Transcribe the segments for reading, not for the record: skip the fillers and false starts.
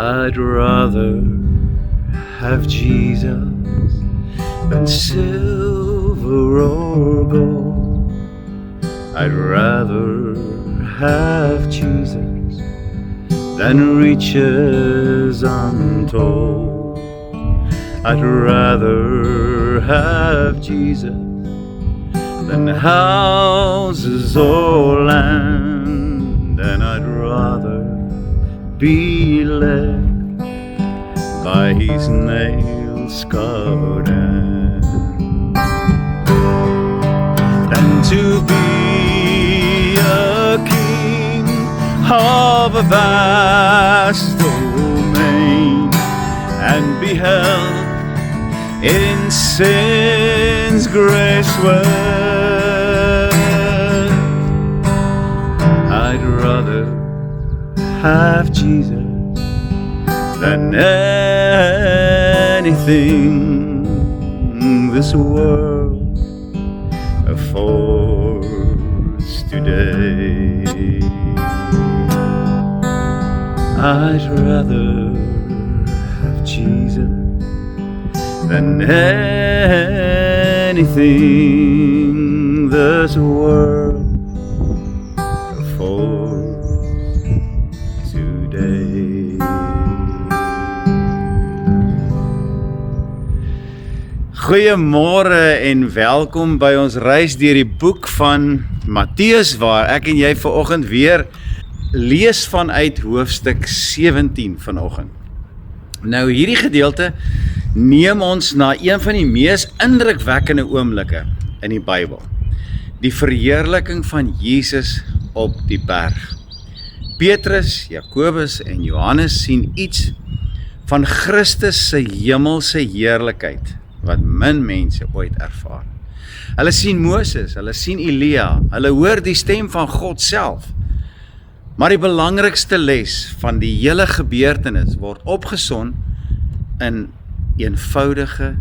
I'd rather have Jesus than silver or gold. I'd rather have Jesus than riches untold. I'd rather have Jesus than houses or land, and I'd rather be led by his nail-scarred hand than to be a king of a vast domain and be held in sin's graceway. I'd rather have Jesus than anything this world affords today. I'd rather have Jesus than anything this world affords today. Goeiemôre en welkom by ons reis deur die boek van Matteus, waar ek en jy vanoggend weer lees vanuit hoofstuk 17 vanoggend. Nou hierdie gedeelte neem ons na een van die mees indrukwekkende oomblikke in die Bybel. Die verheerliking van Jesus op die berg. Petrus, Jakobus en Johannes sien iets van Christus se hemelse heerlikheid wat min mense ooit ervaar. Hulle sien Moses, hulle sien Elia, hulle hoor die stem van God self. Maar die belangrikste les van die hele gebeurtenis word opgesom in eenvoudige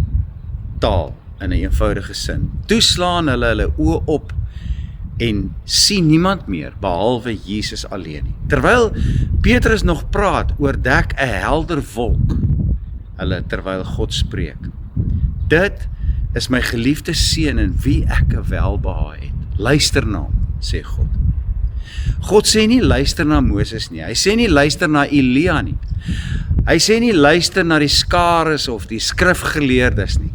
taal, in 'n eenvoudige sin. Toe slaan hulle oë op en sien niemand meer behalwe Jesus alleen nie. Terwyl Petrus nog praat, oordek 'n helder wolk hulle terwyl God spreek. Dit is my geliefde seun in wie ek 'n welbehae het. Luister na hom, sê God. God sê nie luister na Moses nie, hy sê nie luister na Elia nie, hy sê nie luister na die skares of die skrifgeleerdes nie,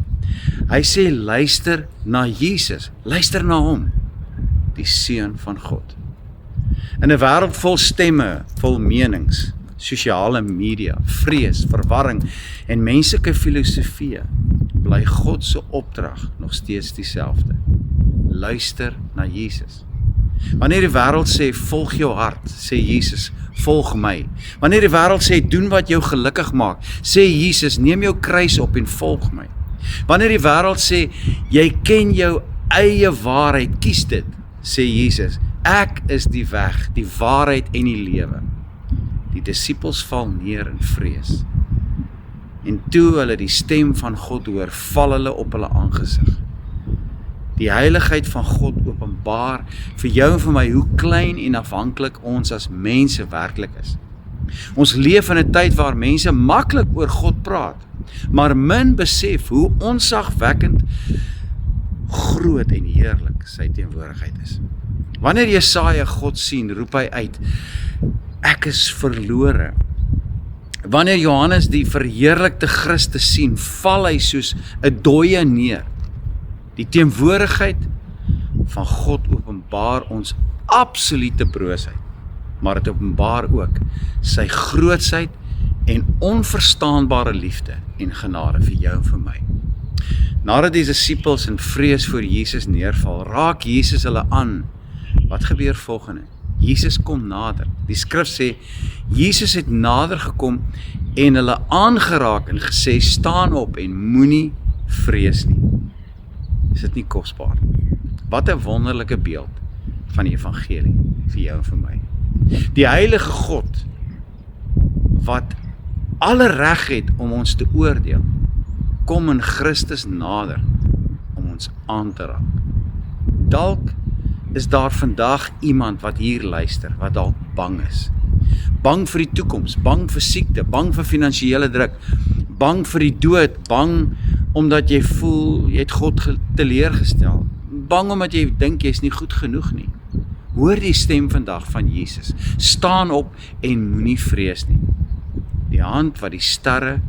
hy sê luister na Jesus, luister na hom, die seun van God. In 'n wêreld vol stemme, vol menings, sosiale media, vrees, verwarring en menslike filosofie, bly God se opdrag nog steeds dieselfde. Luister na Jesus. Wanneer die wêreld sê, volg jou hart, sê Jesus, volg my. Wanneer die wêreld sê, doen wat jou gelukkig maak, sê Jesus, neem jou kruis op en volg my. Wanneer die wêreld sê, jy ken jou eie waarheid, kies dit, sê Jesus, ek is die weg, die waarheid en die lewe. Die disippels val neer in vrees. En toe hulle die stem van God hoor, val hulle op hulle aangesig. Die heiligheid van God openbaar vir jou en vir my hoe klein en afhanklik ons as mense werklik is. Ons leef in 'n tyd waar mense maklik oor God praat, maar min besef hoe onsagwekkend groot en heerlik sy teenwoordigheid is. Wanneer Jesaja God sien, roep hy uit, ek is verlore. Wanneer Johannes die verheerlikte Christus sien, val hy soos 'n dooie neer. Die teenwoordigheid van God openbaar ons absolute broosheid, maar dit openbaar ook sy grootsheid en onverstaanbare liefde en genade vir jou en vir my. Nadat die disippels in vrees voor Jesus neerval, raak Jesus hulle aan. Wat gebeur volgende? Jesus kom nader. Die skrif sê, Jesus het nader gekom en hulle aangeraak en gesê, staan op en moenie vrees nie. Is dit nie kosbaar? Wat 'n wonderlike beeld van die evangelie vir jou en vir my. Die heilige God, wat alle reg het om ons te oordeel, kom in Christus nader om ons aan te raak. Dalk is daar vandag iemand wat hier luister, wat dalk bang is. Bang vir die toekoms, bang vir siekte, bang vir finansiële druk, bang vir die dood, bang omdat jy voel jy het God teleurgestel, bang omdat jy dink jy's nie goed genoeg nie. Hoor die stem vandag van Jesus. Staan op en moenie vrees nie. Die hand wat die sterre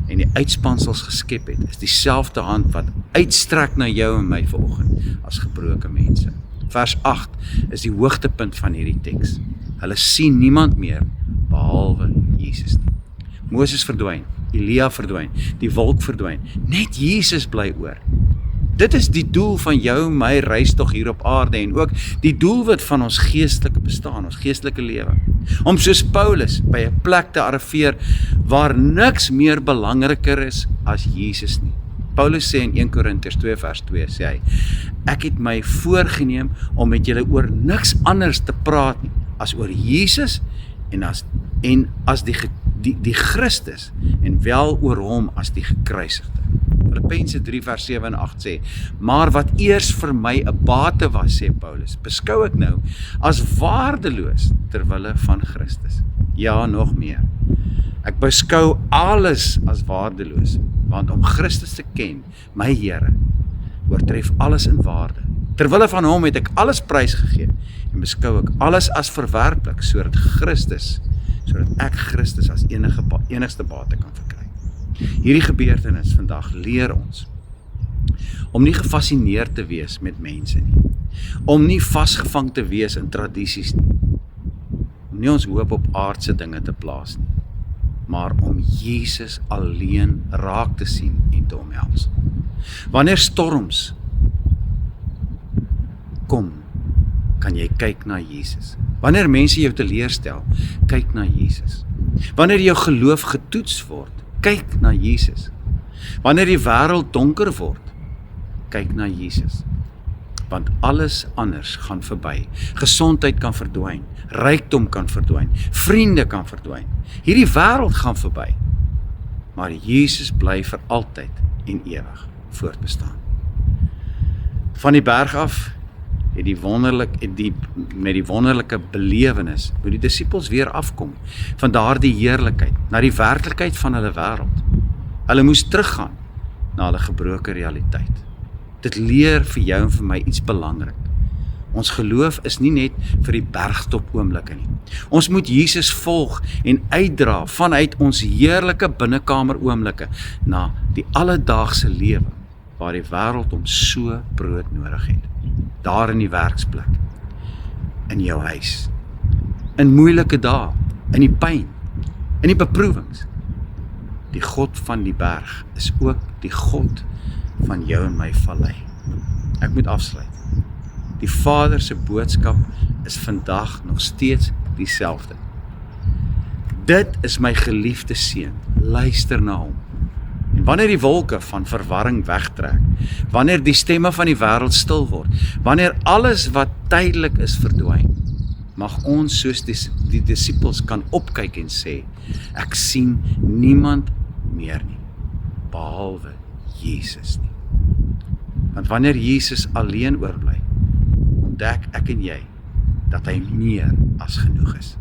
en die uitspansels geskep het, is dieselfde hand wat uitstrek na jou en my vanoggend as gebroke mense. Vers 8 is die hoogtepunt van hierdie teks. Hulle sien niemand meer behalwe Jesus nie. Moses verdwyn, Elia verdwyn, die wolk verdwyn, net Jesus bly oor. Dit is die doel van jou en my reistog hier op aarde en ook die doelwit van ons geestelike bestaan, ons geestelike lewe. Om soos Paulus by 'n plek te arriveer waar niks meer belangriker is as Jesus nie. Paulus sê in 1 Korintiërs 2 vers 2 sê hy, ek het my voorgenem om met julle oor niks anders te praat nie as oor Jesus en as die Christus en wel oor hom as die gekruisigde. Filippense 3 vers 7 en 8 sê, maar wat eers vir my 'n bate was, sê Paulus, beskou ek nou as waardeloos terwille van Christus. Ja, nog meer. Ek beskou alles as waardeloos, want om Christus te ken, my Here, oortref alles in waarde. Terwille van hom het ek alles prys gegee en beskou ek alles as verwerplik, sodat ek Christus as enigste bate kan verkry. Hierdie gebeurtenis vandag leer ons om nie gefascineerd te wees met mense nie, om nie vasgevang te wees in tradisies nie, om nie ons hoop op aardse dinge te plaas nie, maar om Jesus alleen raak te sien en te omhels. Wanneer storms kom, kan jy kyk na Jesus. Wanneer mense jou teleurstel, kyk na Jesus. Wanneer jou geloof getoets word, kyk na Jesus. Wanneer die wêreld donker word, kyk na Jesus. Want alles anders gaan verby. Gesondheid kan verdwyn, rykdom kan verdwyn, vriende kan verdwyn. Hierdie wêreld gaan verby. Maar Jesus bly vir altyd en ewig voortbestaan. Van die berg af het met die wonderlike belewenis moet die disippels weer afkom van daardie heerlikheid na die werklikheid van hulle wêreld. Hulle moes teruggaan na hulle gebroke realiteit. Dit leer vir jou en vir my iets belangrik. Ons geloof is nie net vir die bergtop oomblikke nie. Ons moet Jesus volg en uitdra vanuit ons heerlike binnekamer oomblikke na die alledaagse lewe waar die wêreld hom so brood nodig het. Daar in die werksplek, in jou huis, in moeilike dae, in die pyn, in die beproewings. Die God van die berg is ook die God van jou en my vallei. Ek moet afsluit. Die Vader se boodskap is vandag nog steeds dieselfde. Dit is my geliefde seun, luister na hom. En wanneer die wolke van verwarring wegtrek, wanneer die stemme van die wêreld stil word, wanneer alles wat tydelik is verdwyn, mag ons soos die disippels kan opkyk en sê, ek sien niemand meer nie, behalwe Jesus nie. Want wanneer Jesus alleen oorbly, ontdek ek en jy, dat hy meer as genoeg is.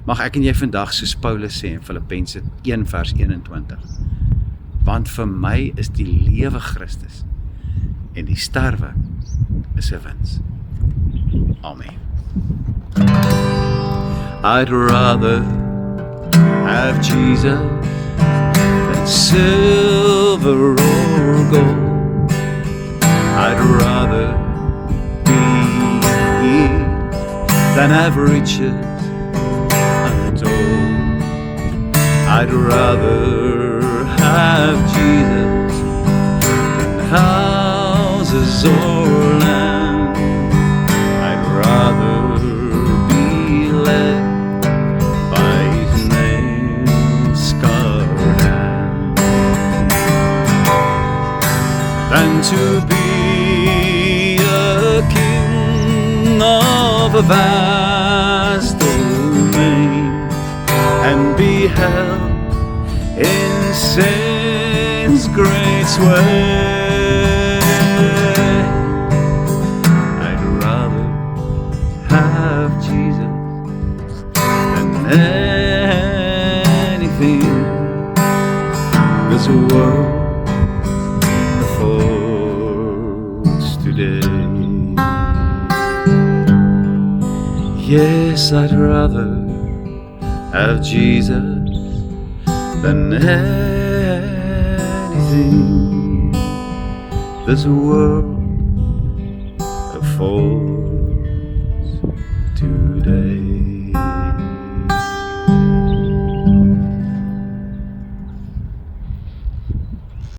Mag ek en jy vandag soos Paulus sê in Filippense 1 vers 21, want vir my is die lewe Christus en die sterwe is 'n wins. Amen. I'd rather have Jesus than silver or gold. I'd rather be than have riches untold. I'd rather have Jesus than houses or land. I'd rather be led by his nail-scarred hand than to be a king of a vast domain and be held in sin's great sway. I'd rather have Jesus than anything this world affords today. Yes, I'd rather have Jesus than anything this world affords today.